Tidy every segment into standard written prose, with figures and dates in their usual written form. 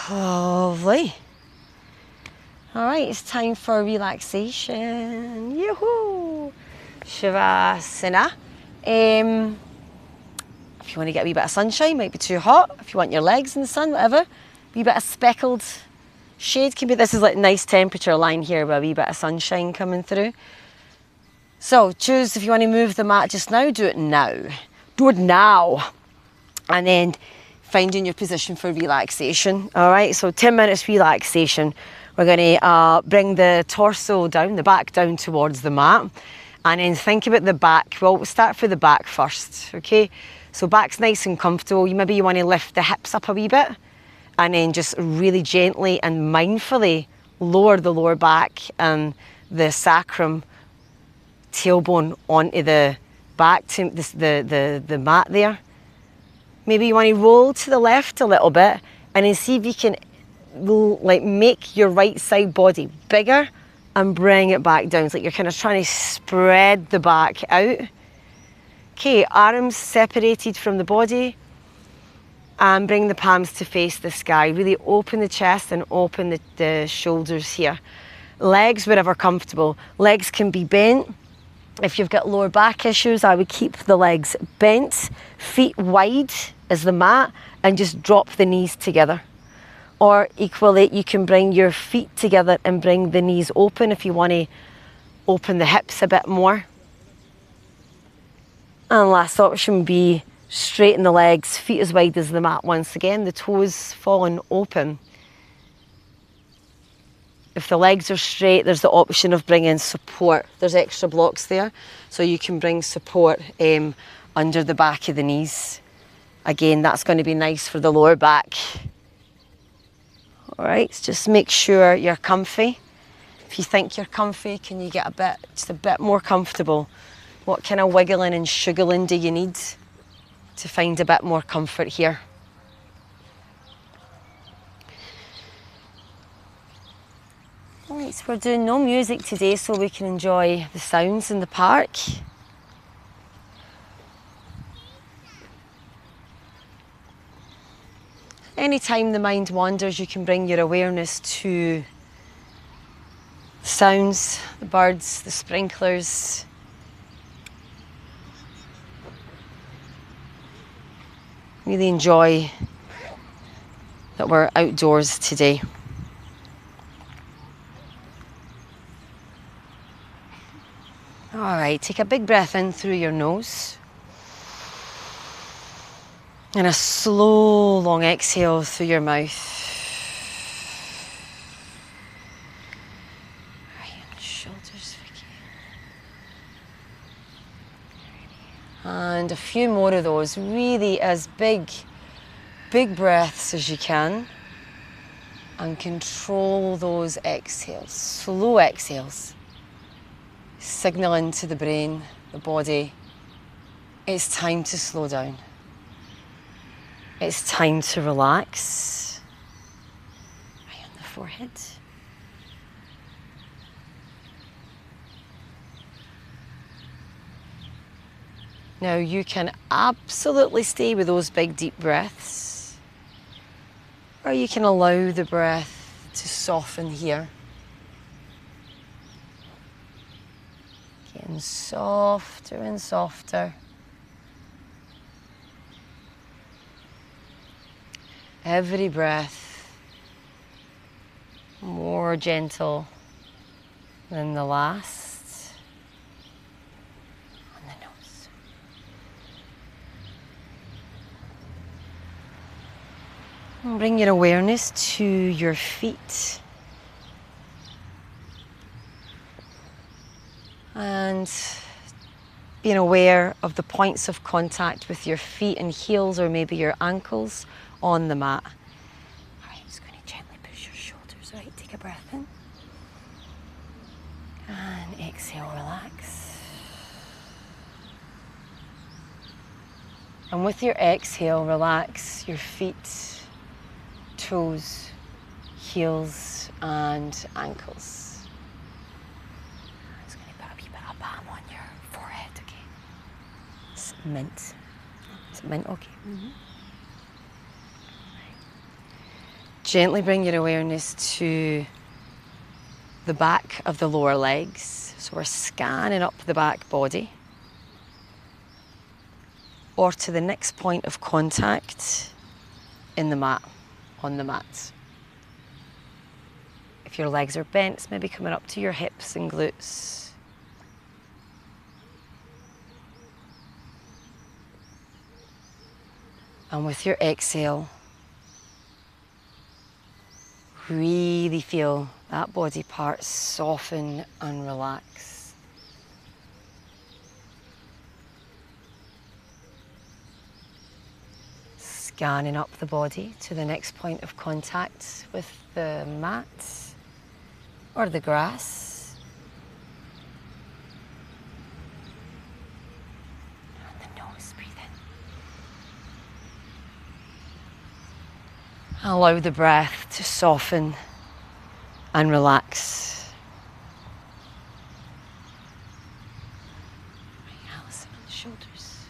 Lovely. All right, it's time for relaxation. Yoo-hoo! Shavasana. If you want to get a wee bit of sunshine, might be too hot. If you want your legs in the sun, whatever. A wee bit of speckled shade can be, this is like nice temperature line here with a wee bit of sunshine coming through. So choose if you want to move the mat just now, do it now. Do it now. And then finding your position for relaxation. All right, so 10 minutes relaxation. We're going to bring the torso down, the back down towards the mat. And then think about the back. Well, we'll start for the back first, okay? So back's nice and comfortable. Maybe you want to lift the hips up a wee bit and then just really gently and mindfully lower the lower back and the sacrum tailbone onto the back, to the mat there. Maybe you want to roll to the left a little bit and then see if you can like make your right side body bigger and bring it back down. It's like you're kind of trying to spread the back out. Okay, arms separated from the body and bring the palms to face the sky. Really open the chest and open the shoulders here. Legs wherever comfortable. Legs can be bent. If you've got lower back issues, I would keep the legs bent, feet wide as the mat, and just drop the knees together. Or equally, you can bring your feet together and bring the knees open if you want to open the hips a bit more. And last option would be straighten the legs, feet as wide as the mat once again, the toes falling open. If the legs are straight, there's the option of bringing support. There's extra blocks there, so you can bring support under the back of the knees. Again, that's going to be nice for the lower back. All right, just make sure you're comfy. If you think you're comfy, can you get just a bit more comfortable? What kind of wiggling and sugaring do you need to find a bit more comfort here? All right, so we're doing no music today so we can enjoy the sounds in the park. Anytime the mind wanders, you can bring your awareness to the sounds, the birds, the sprinklers. Really enjoy that we're outdoors today. All right, take a big breath in through your nose. And a slow, long exhale through your mouth. Right, and shoulders. And a few more of those, really as big breaths as you can. And control those exhales, slow exhales. Signaling to the brain, the body, it's time to slow down. It's time to relax. Right on the forehead. Now you can absolutely stay with those big deep breaths, or you can allow the breath to soften here. Getting softer and softer. Every breath more gentle than the last. On the nose. And bring your awareness to your feet. And being aware of the points of contact with your feet and heels, or maybe your ankles on the mat. All right, I'm just going to gently push your shoulders. All right, take a breath in. And exhale, relax. And with your exhale, relax your feet, toes, heels, and ankles. I'm just going to put a wee bit of balm on your forehead, okay? It's mint. Is it mint? Okay. Mm-hmm. Gently bring your awareness to the back of the lower legs. So we're scanning up the back body, or to the next point of contact in the mat, on the mat. If your legs are bent, it's maybe coming up to your hips and glutes. And with your exhale, really feel that body part soften and relax. Scanning up the body to the next point of contact with the mat or the grass. And the nose, breathe in. Allow the breath to soften and relax. Allison on the shoulders.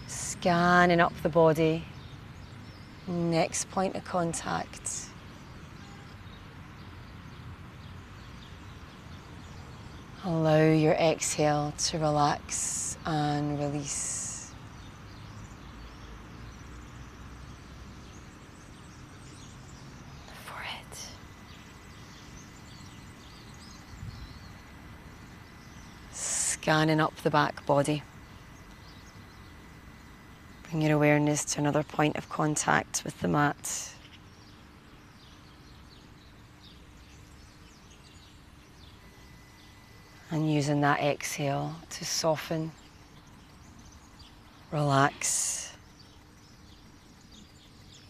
Scanning up the body. Next point of contact. Allow your exhale to relax and release. The forehead. Scanning up the back body. Bring your awareness to another point of contact with the mat. And using that exhale to soften, relax,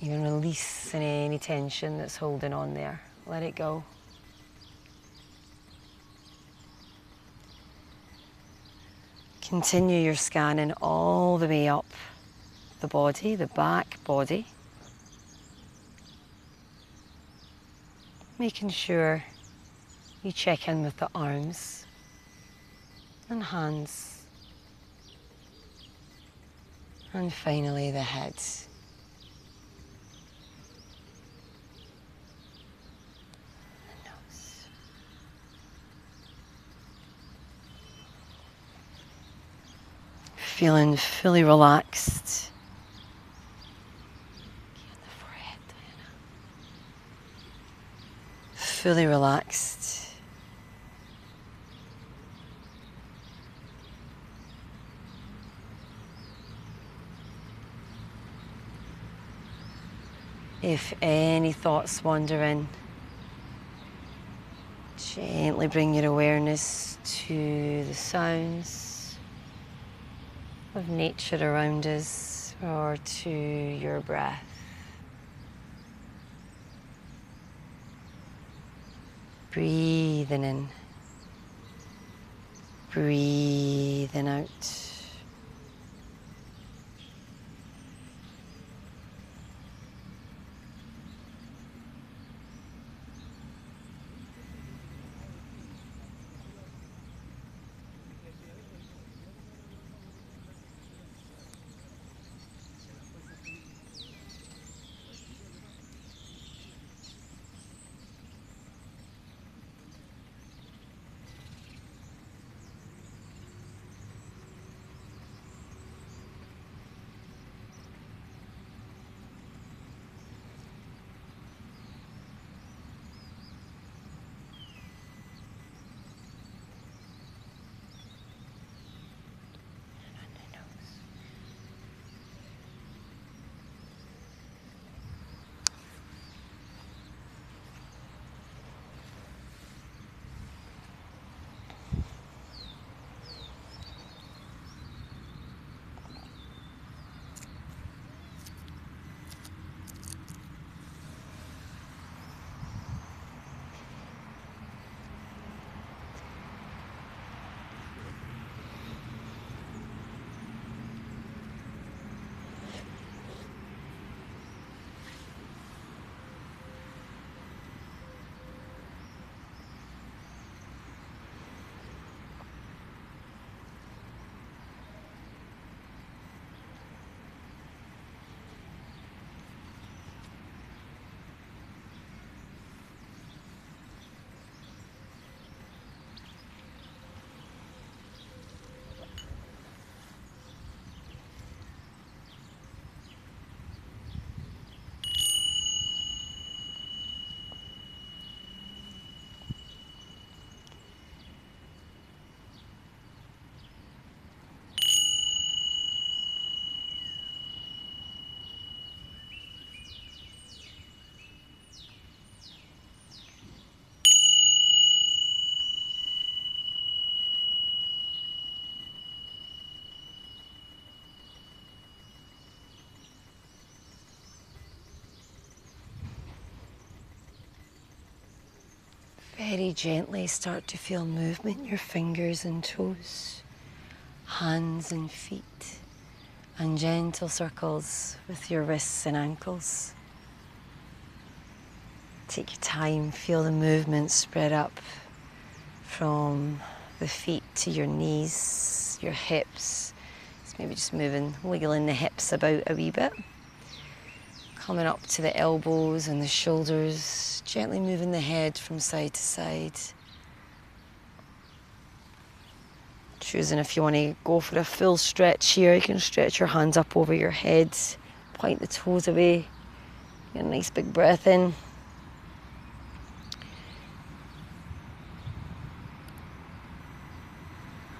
even release any tension that's holding on there. Let it go. Continue your scanning all the way up the body, the back body. Making sure you check in with the arms and hands. And finally the head. The nose. Feeling fully relaxed. And the forehead, Diana. Fully relaxed. If any thoughts wander in, gently bring your awareness to the sounds of nature around us or to your breath. Breathing in, breathing out. very gently start to feel movement in your fingers and toes, hands and feet, and gentle circles with your wrists and ankles. Take your time, feel the movement spread up from the feet to your knees, your hips. It's maybe just moving, wiggling the hips about a wee bit. Coming up to the elbows and the shoulders, gently moving the head from side to side. Choosing if you want to go for a full stretch here, you can stretch your hands up over your head, point the toes away, get a nice big breath in.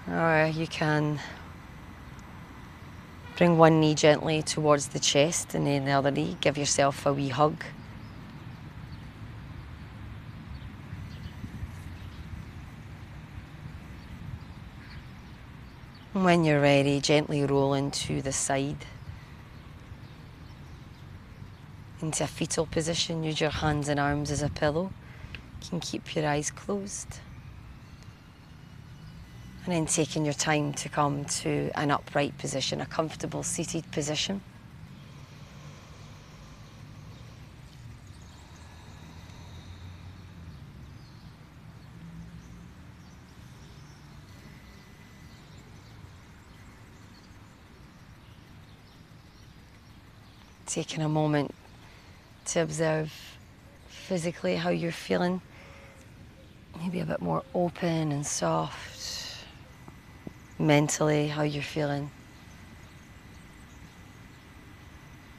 Or you can bring one knee gently towards the chest and then the other knee, give yourself a wee hug. And when you're ready, gently roll into the side, into a fetal position. Use your hands and arms as a pillow. You can keep your eyes closed. And then taking your time to come to an upright position, a comfortable seated position. Taking a moment to observe physically how you're feeling. Maybe a bit more open and soft. Mentally, how you're feeling.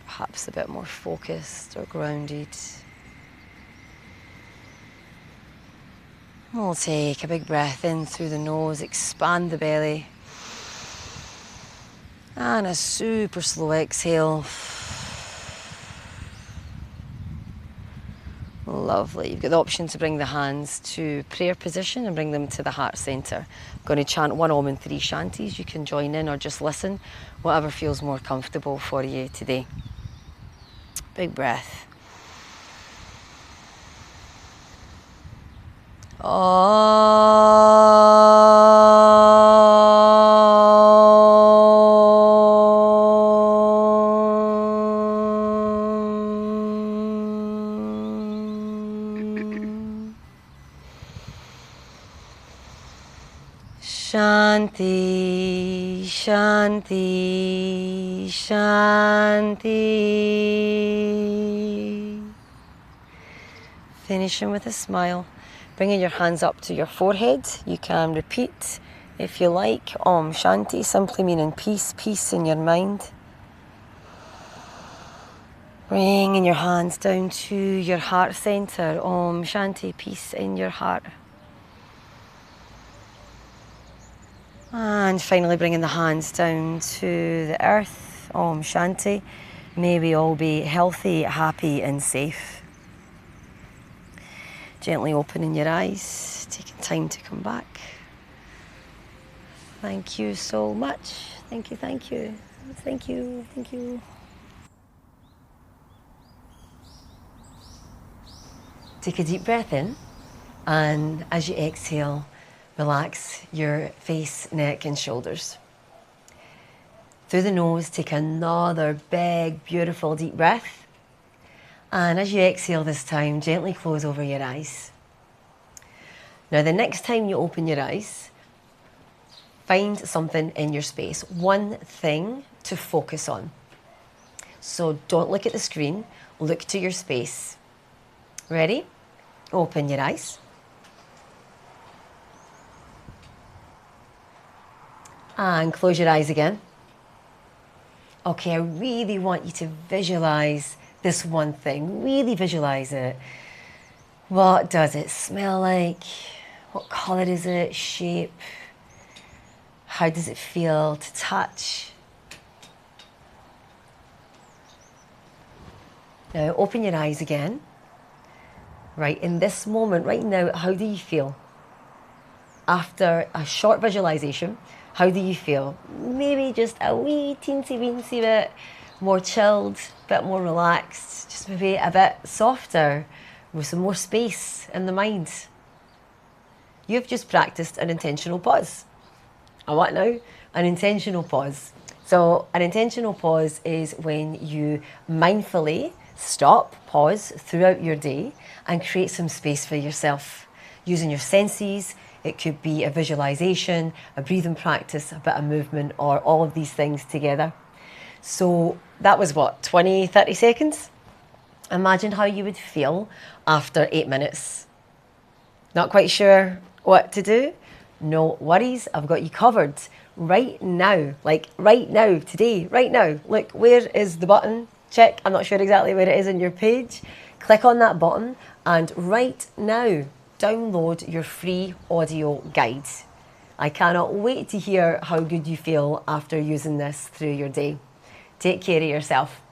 Perhaps a bit more focused or grounded. We'll take a big breath in through the nose, expand the belly. And a super slow exhale. Lovely. You've got the option to bring the hands to prayer position and bring them to the heart center. I'm going to chant 1 Om and 3 Shantis. You can join in or just listen, whatever feels more comfortable for you today. Big breath. Shanti, Shanti, Shanti. Finishing with a smile. Bringing your hands up to your forehead. You can repeat, if you like, Om Shanti, simply meaning peace, peace in your mind. Bringing your hands down to your heart center. Om Shanti, peace in your heart. And finally bringing the hands down to the earth. Om Shanti. May we all be healthy, happy and safe. Gently opening your eyes, taking time to come back. Thank you so much. Thank you, thank you. Thank you, thank you. Take a deep breath in, and as you exhale, relax your face, neck and shoulders. Through the nose, take another big, beautiful deep breath. And as you exhale this time, gently close over your eyes. Now the next time you open your eyes, find something in your space, one thing to focus on. So don't look at the screen, look to your space. Ready? Open your eyes. And close your eyes again. Okay, I really want you to visualize this one thing. Really visualize it. What does it smell like? What color is it? Shape? How does it feel to touch? Now open your eyes again. Right, in this moment, right now, how do you feel? After a short visualization, how do you feel? Maybe just a wee teensy weensy bit more chilled, a bit more relaxed, just maybe a bit softer, with some more space in the mind. You've just practiced an intentional pause. And what now? An intentional pause. So an intentional pause is when you mindfully stop, pause throughout your day and create some space for yourself using your senses. It could be a visualization, a breathing practice, a bit of movement, or all of these things together. So that was what, 20, 30 seconds? Imagine how you would feel after 8 minutes. Not quite sure what to do? No worries, I've got you covered right now, like right now, today, right now. Look, where is the button? Check, I'm not sure exactly where it is on your page. Click on that button and right now, download your free audio guide. I cannot wait to hear how good you feel after using this through your day. Take care of yourself.